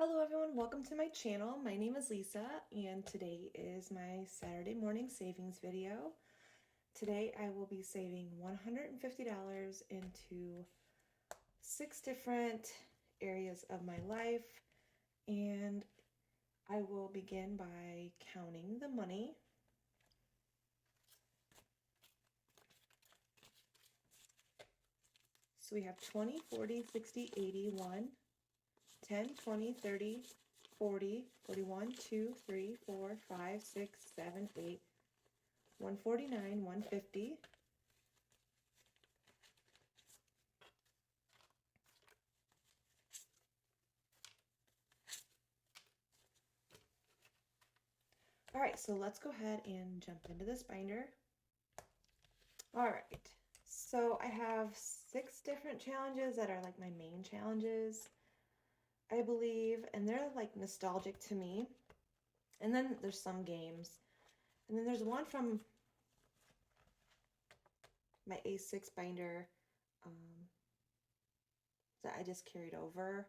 Hello everyone, welcome to my channel. My name is Lisa and today is my Saturday morning savings video. Today I will be saving $150 into 6 different areas of my life, and I will begin by counting the money. So we have 20, 40, 60, 80, 1, 10, 20, 30, 40, 41, 2, 3, 4, 5, 6, 7, 8, 149, 150. All right, so let's go ahead and jump into this binder. All right, so I have 6 different challenges that are like my main challenges, I believe, and they're like nostalgic to me. And then there's some games. And then there's one from my A6 binder that I just carried over.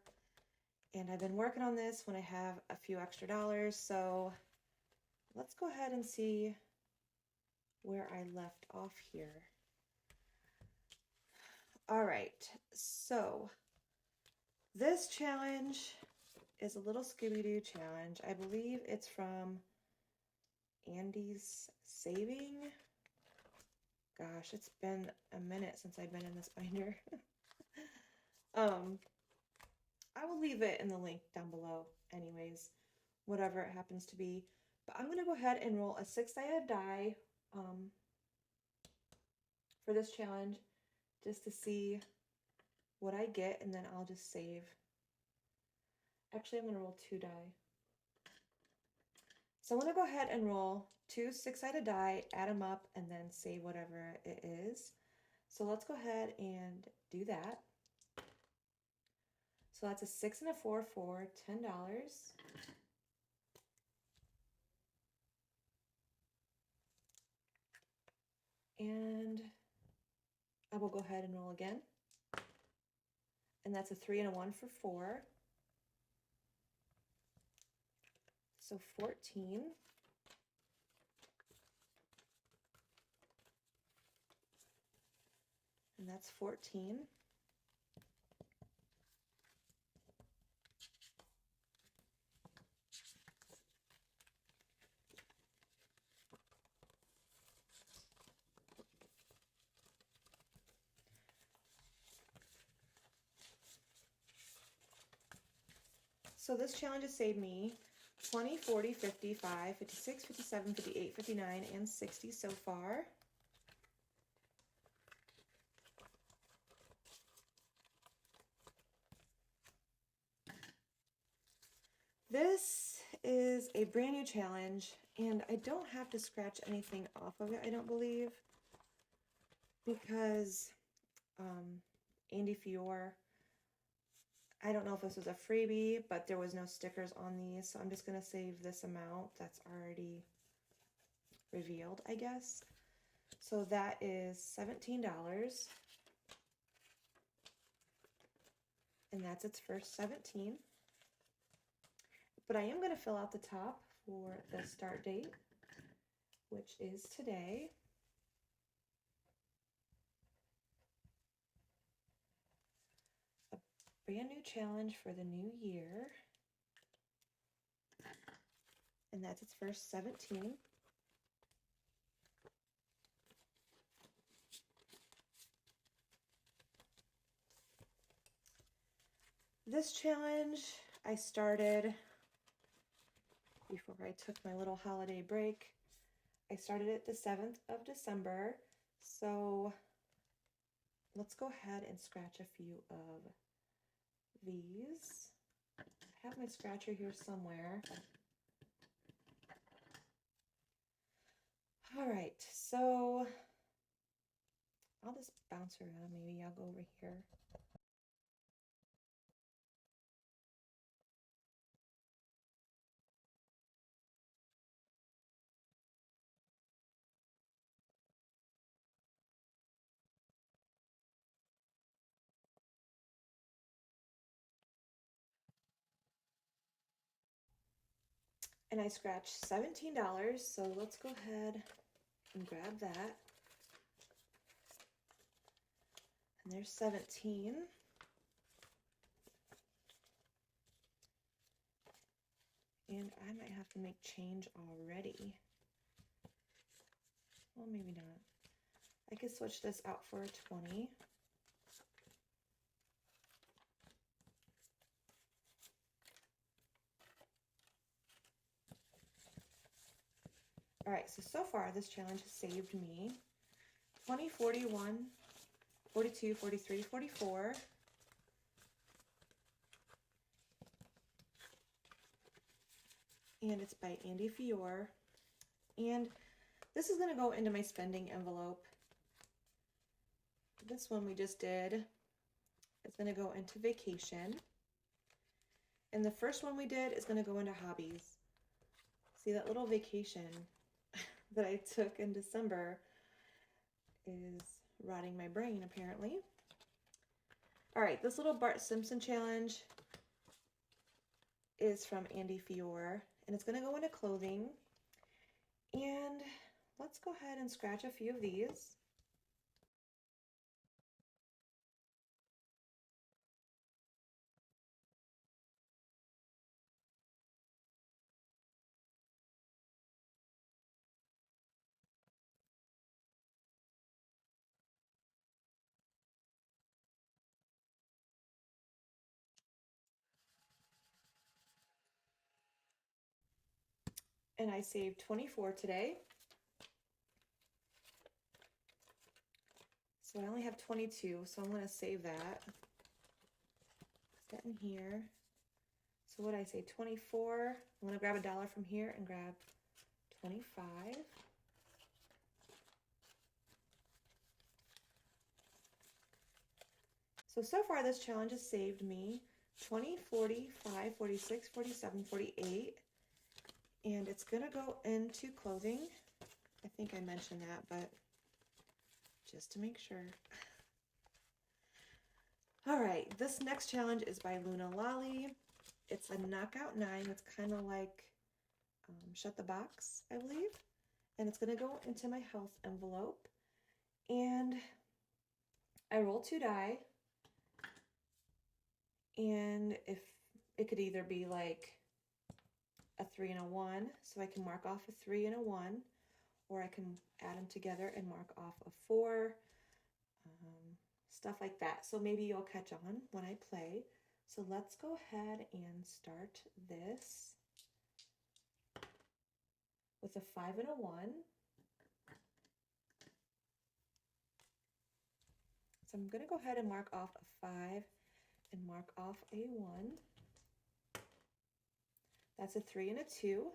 And I've been working on this when I have a few extra dollars. So let's go ahead and see where I left off here. All right, so this challenge is a little Scooby-Doo challenge. I believe it's from Andy's Saving. Gosh, it's been a minute since I've been in this binder. I will leave it in the link down below anyways, whatever it happens to be. But I'm going to go ahead and roll a 6-sided die for this challenge just to see what I get, and then I'll just save. Actually, I'm going to roll 2 die. So I'm going to go ahead and roll 2 6-sided die, add them up, and then save whatever it is. So let's go ahead and do that. So that's a 6 and a 4 for $10. And I will go ahead and roll again. And that's a 3 and a 1 for 4. So 14. And that's 14. So this challenge has saved me 20, 40, 55, 56, 57, 58, 59, and 60 so far. This is a brand new challenge, and I don't have to scratch anything off of it, I don't believe, because Andy Fior, I don't know if this was a freebie, but there was no stickers on these, so I'm just going to save this amount that's already revealed, I guess. So that is $17, and that's its first 17. But I am going to fill out the top for the start date, which is today. A brand new challenge for the new year. And that's its first 17. This challenge I started before I took my little holiday break. I started it the 7th of December. So let's go ahead and scratch a few of these. I have my scratcher here somewhere. All right, so I'll just bounce around. Maybe I'll go over here. And I scratched $17, so let's go ahead and grab that. And there's 17. And I might have to make change already. Well, maybe not. I could switch this out for a 20. All right, so far this challenge has saved me 20, 41, 42, 43, 44. And it's by Andy Fior. And this is gonna go into my spending envelope. This one we just did is gonna go into vacation. And the first one we did is gonna go into hobbies. See, that little vacation that I took in December is rotting my brain, apparently. All right, this little Bart Simpson challenge is from Andy Fior, and it's gonna go into clothing. And let's go ahead and scratch a few of these. And I saved 24 today. So I only have 22, so I'm gonna save that. Put that in here. So what did I say, 24? I'm gonna grab $1 from here and grab 25. So far this challenge has saved me 20, 45, 46, 47, 48. And it's gonna go into clothing. I think I mentioned that, but just to make sure. All right, this next challenge is by Luna Lolly. It's a knockout 9. It's kind of like Shut the Box, I believe. And it's gonna go into my health envelope. And I roll 2 die. And if it could either be like a 3 and a 1, so I can mark off a 3 and a 1, or I can add them together and mark off a 4, stuff like that. So maybe you'll catch on when I play. So let's go ahead and start this with a 5 and a 1. So I'm going to go ahead and mark off a 5 and mark off a 1. That's a 3 and a 2.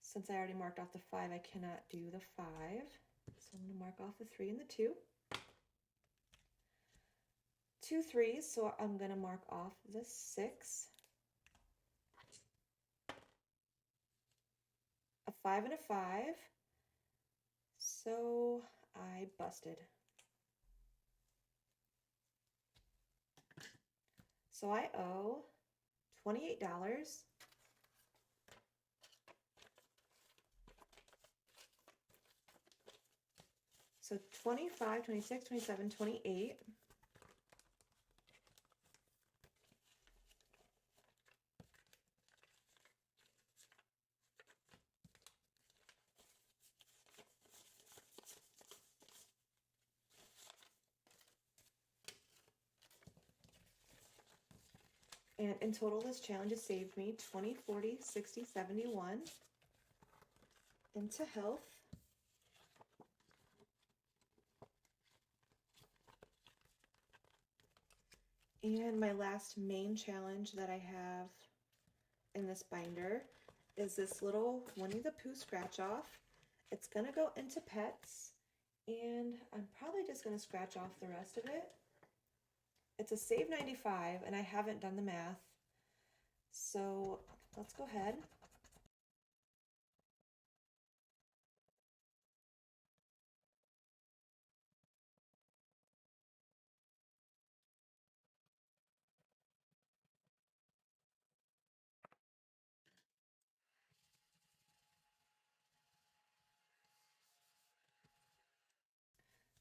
Since I already marked off the 5, I cannot do the 5. So I'm going to mark off the 3 and the 2. 2 3s, so I'm going to mark off the 6. A 5 and a 5. So I busted. So I owe $28. So 25, 26, 27, 28. And in total, this challenge has saved me 20, 40, 60, 71 into health. And my last main challenge that I have in this binder is this little Winnie the Pooh scratch off. It's gonna go into pets, and I'm probably just gonna scratch off the rest of it. It's a save 95, and I haven't done the math. So let's go ahead.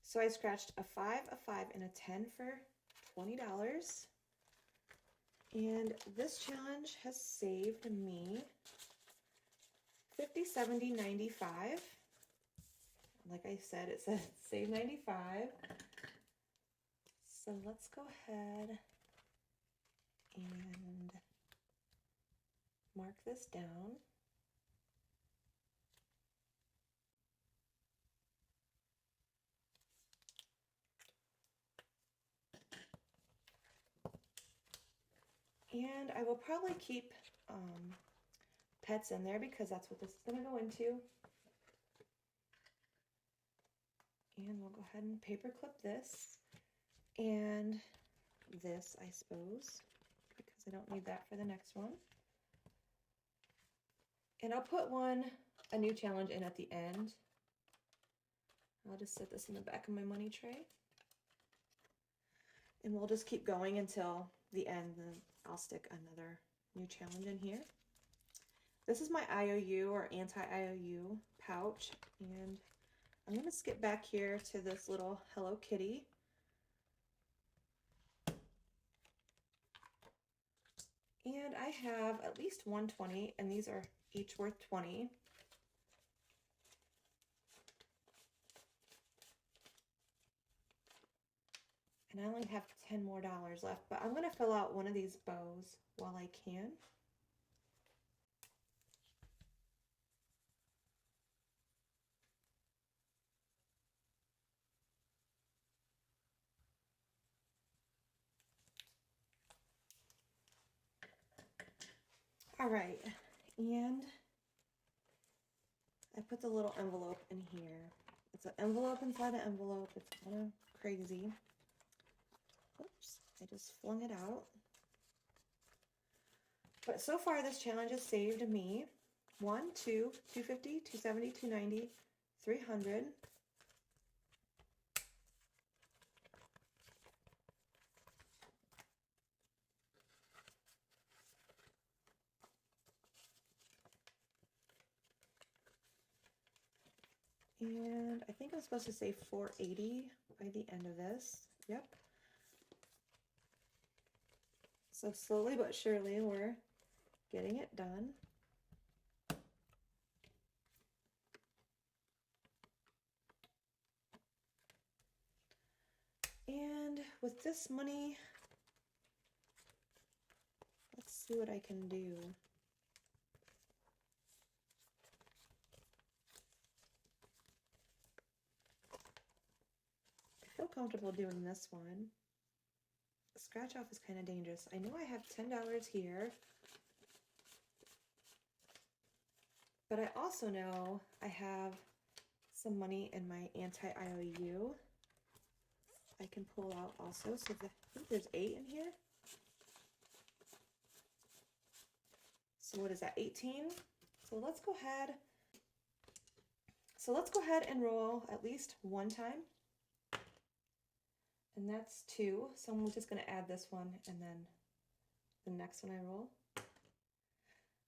So I scratched a 5, a 5, and a 10 for $20. And this challenge has saved me $50, $70, $95. Like I said, it says save 95. So let's go ahead and mark this down. And I will probably keep pets in there because that's what this is going to go into. And we'll go ahead and paper clip this and this, I suppose, because I don't need that for the next one. And I'll put a new challenge in at the end. I'll just set this in the back of my money tray. And we'll just keep going until the end, then I'll stick another new challenge in here. This is my IOU or anti-IOU pouch, and I'm going to skip back here to this little Hello Kitty. And I have at least 120, and these are each worth 20. And I only have $10 more left, but I'm going to fill out one of these bows while I can. All right, and I put the little envelope in here. It's an envelope inside an envelope. It's kind of crazy. Oops, I just flung it out. But so far this challenge has saved me 1, 2, 250, 270, 290, 300. And I think I'm supposed to say 480 by the end of this. Yep. So slowly but surely we're getting it done. And with this money, let's see what I can do. I feel comfortable doing this one. Scratch off is kind of dangerous. I know I have $10 here, but I also know I have some money in my anti-IOU I can pull out also. So I think there's 8 in here. So what is that, 18? So let's go ahead. So let's go ahead and roll at least one time. And that's 2. So I'm just going to add this one and then the next one I roll.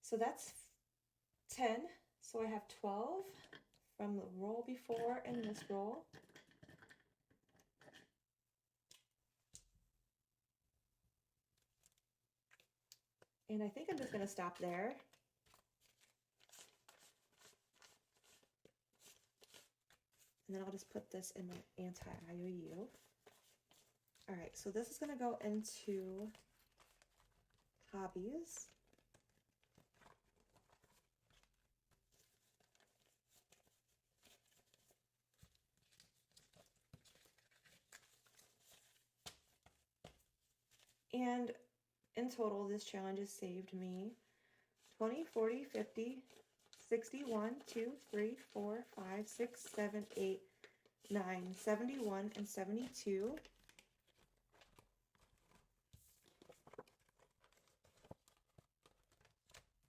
So that's 10. So I have 12 from the roll before and this roll. And I think I'm just going to stop there. And then I'll just put this in my anti-IOU. All right, so this is going to go into hobbies. And in total, this challenge has saved me 20, 40, 50, 60, 1, 2, 3, 4, 5, 6, 7, 8, 9, 71, and 72.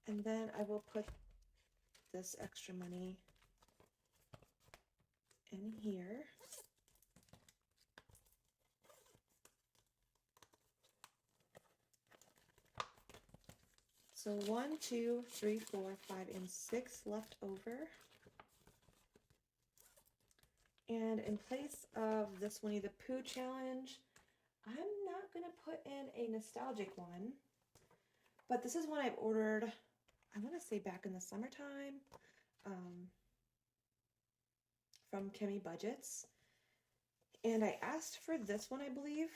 And then I will put this extra money in here. So 1, 2, 3, 4, 5, and 6 left over. And in place of this Winnie the Pooh challenge, I'm not going to put in a nostalgic one, but this is one I've ordered, I want to say back in the summertime, from Kimmy Budgets. And I asked for this one, I believe.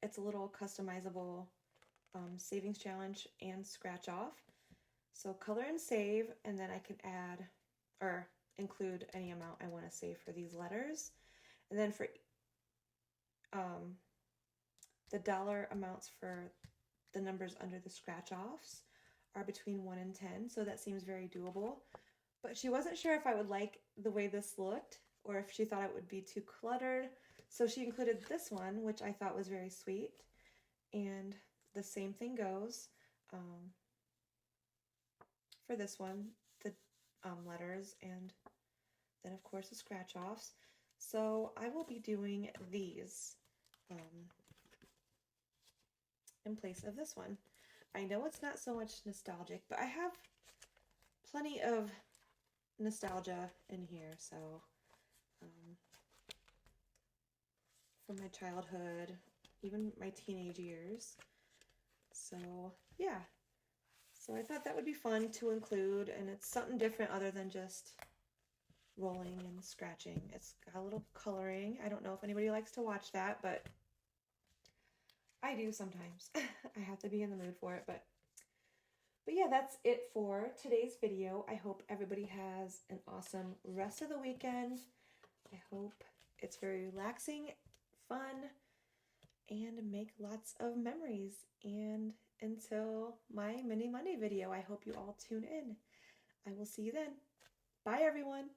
It's a little customizable savings challenge and scratch off. So color and save, and then I can add or include any amount I want to save for these letters. And then for the dollar amounts for the numbers under the scratch offs are between 1 and 10, so that seems very doable. But she wasn't sure if I would like the way this looked or if she thought it would be too cluttered. So she included this one, which I thought was very sweet. And the same thing goes for this one, the letters, and then of course the scratch offs. So I will be doing these in place of this one. I know it's not so much nostalgic, but I have plenty of nostalgia in here. So from my childhood, even my teenage years. So yeah, so I thought that would be fun to include, and it's something different other than just rolling and scratching. It's got a little coloring. I don't know if anybody likes to watch that, but I do sometimes. I have to be in the mood for it, but yeah, that's it for today's video. I hope everybody has an awesome rest of the weekend. I hope it's very relaxing, fun, and make lots of memories. And until my Mini Monday video, I hope you all tune in. I will see you then. Bye, everyone.